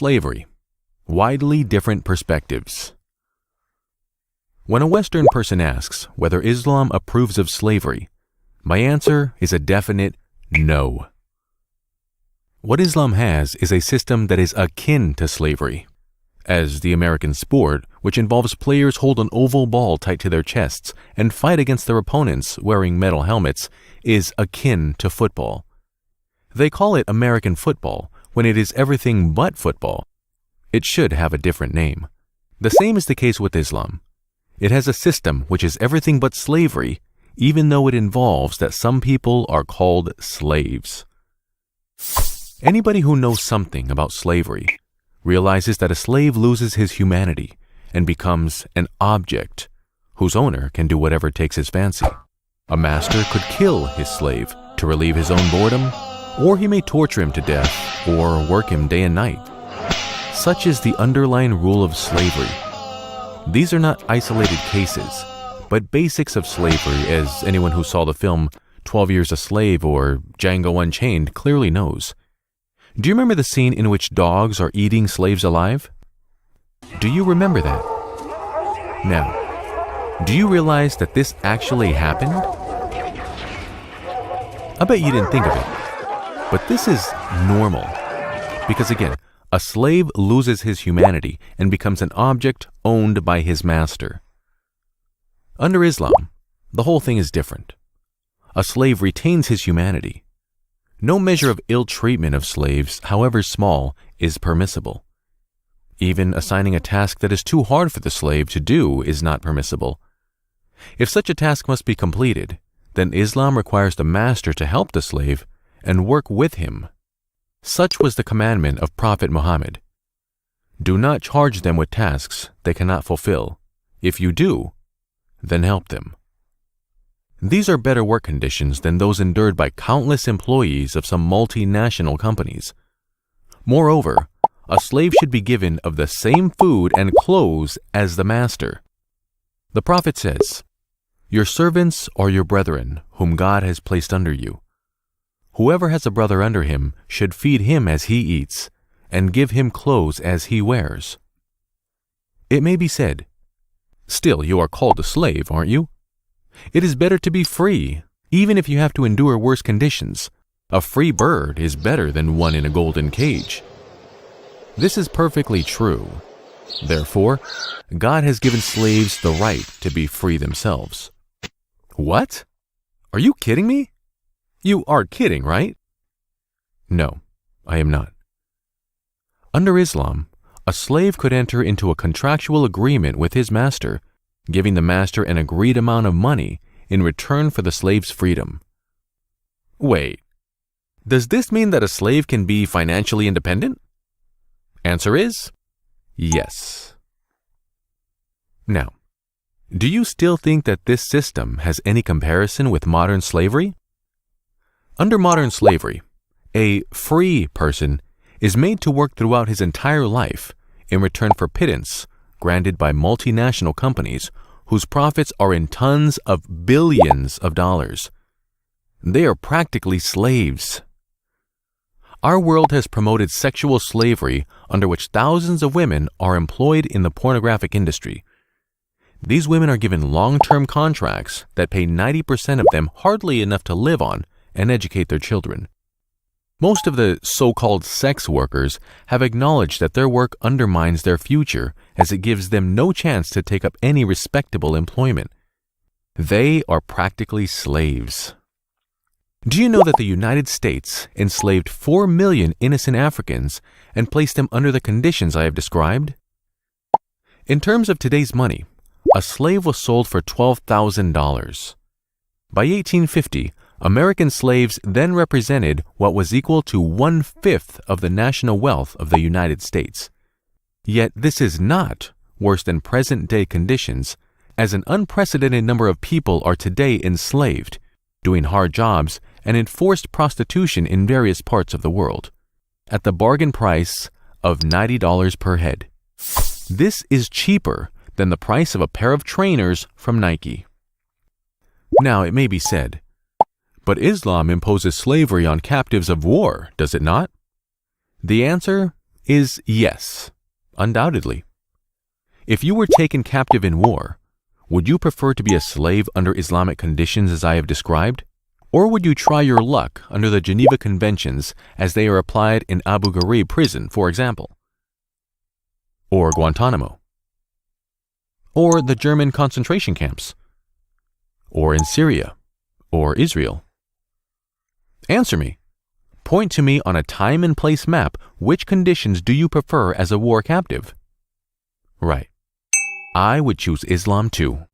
Slavery. Widely different perspectives. When a Western person asks whether Islam approves of slavery, my answer is a definite no. What Islam has is a system that is akin to slavery, as the American sport, which involves players hold an oval ball tight to their chests and fight against their opponents wearing metal helmets, is akin to football. They call it American football when it is everything but football. It should have a different name. The same is the case with Islam. It has a system which is everything but slavery, even though it involves that some people are called slaves. Anybody who knows something about slavery realizes that a slave loses his humanity and becomes an object whose owner can do whatever takes his fancy. A master could kill his slave to relieve his own boredom, or he may torture him to death or work him day and night. Such is the underlying rule of slavery. These are not isolated cases, but basics of slavery, as anyone who saw the film 12 Years a Slave or Django Unchained clearly knows. Do you remember the scene in which dogs are eating slaves alive? Do you remember that? Now, do you realize that this actually happened? I bet you didn't think of it, but this is normal. Because again, a slave loses his humanity and becomes an object owned by his master. Under Islam, the whole thing is different. A slave retains his humanity. No measure of ill treatment of slaves, however small, is permissible. Even assigning a task that is too hard for the slave to do is not permissible. If such a task must be completed, then Islam requires the master to help the slave and work with him. Such was the commandment of Prophet Muhammad. Do not charge them with tasks they cannot fulfill. If you do, then help them. These are better work conditions than those endured by countless employees of some multinational companies. Moreover, a slave should be given of the same food and clothes as the master. The Prophet says, "Your servants are your brethren, whom God has placed under you. Whoever has a brother under him should feed him as he eats, and give him clothes as he wears." It may be said, "Still, you are called a slave, aren't you? It is better to be free, even if you have to endure worse conditions. A free bird is better than one in a golden cage." This is perfectly true. Therefore, God has given slaves the right to be free themselves. What? Are you kidding me? You are kidding, right? No, I am not. Under Islam, a slave could enter into a contractual agreement with his master, giving the master an agreed amount of money in return for the slave's freedom. Wait, does this mean that a slave can be financially independent? Answer is yes. Now, do you still think that this system has any comparison with modern slavery? Under modern slavery, a free person is made to work throughout his entire life in return for pittance granted by multinational companies whose profits are in tons of billions of dollars. They are practically slaves. Our world has promoted sexual slavery under which thousands of women are employed in the pornographic industry. These women are given long-term contracts that pay 90% of them hardly enough to live on and educate their children. Most of the so-called sex workers have acknowledged that their work undermines their future as it gives them no chance to take up any respectable employment. They are practically slaves. Do you know that the United States enslaved 4 million innocent Africans and placed them under the conditions I have described? In terms of today's money, a slave was sold for $12,000. By 1850, American slaves then represented what was equal to 1/5 of the national wealth of the United States. Yet this is not worse than present-day conditions, as an unprecedented number of people are today enslaved, doing hard jobs and in forced prostitution in various parts of the world, at the bargain price of $90 per head. This is cheaper than the price of a pair of trainers from Nike. Now, it may be said, but Islam imposes slavery on captives of war, does it not? The answer is yes, undoubtedly. If you were taken captive in war, would you prefer to be a slave under Islamic conditions as I have described? Or would you try your luck under the Geneva Conventions as they are applied in Abu Ghraib prison, for example? Or Guantanamo? Or the German concentration camps? Or in Syria? Or Israel? Answer me. Point to me on a time and place map which conditions do you prefer as a war captive? Right. I would choose Islam too.